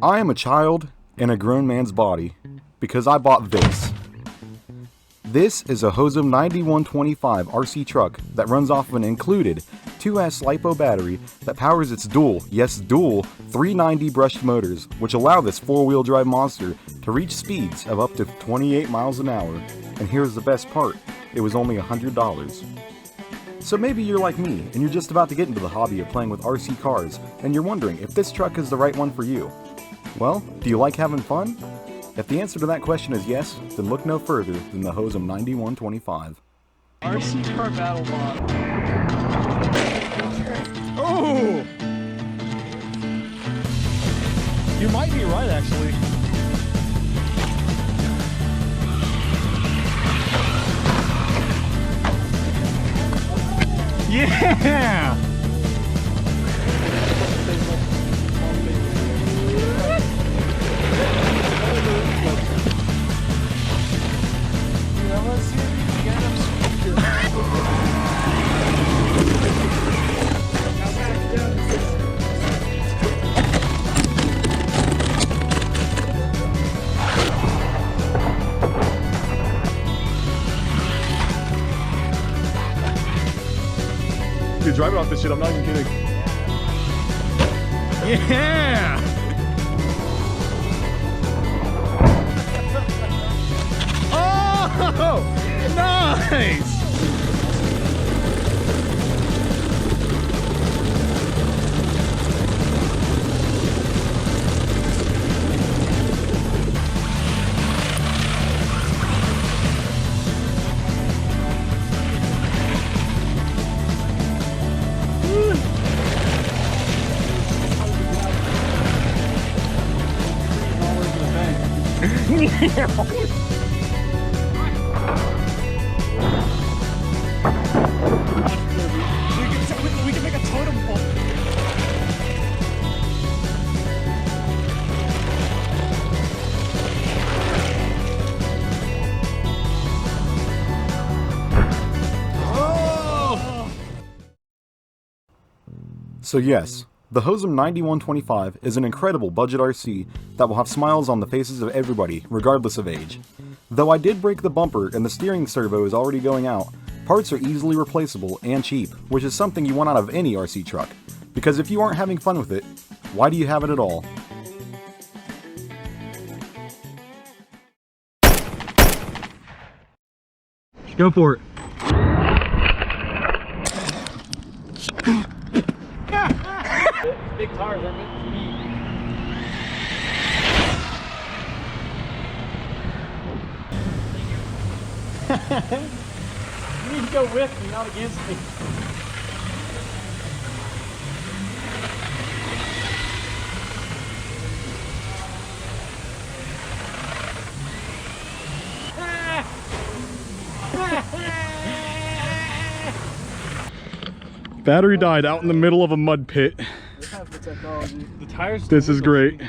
I am a child in a grown man's body because I bought this. This is a Hosim 9125 RC truck that runs off of an included 2S LiPo battery that powers its dual 390 brushed motors, which allow this four-wheel drive monster to reach speeds of up to 28 miles an hour. And here's the best part, it was only $100. So maybe you're like me and you're just about to get into the hobby of playing with RC cars and you're wondering if this truck is the right one for you. Well, do you like having fun? If the answer to that question is yes, then look no further than the Hosim 9125. RC car battle mod. Oh! You might be right, actually. Yeah! Dude, drive it off this shit, I'm not even kidding. Yeah! Oh! Nice! We can make a totem pole. Oh! So yes, the Hosim 9125 is an incredible budget RC that will have smiles on the faces of everybody, regardless of age. Though I did break the bumper and the steering servo is already going out, parts are easily replaceable and cheap, which is something you want out of any RC truck. Because if you aren't having fun with it, why do you have it at all? Go for it. Big tires are meant to be. You need to go with me, not against me. Battery died out in the middle of a mud pit. They have the technology. The tires. This is great.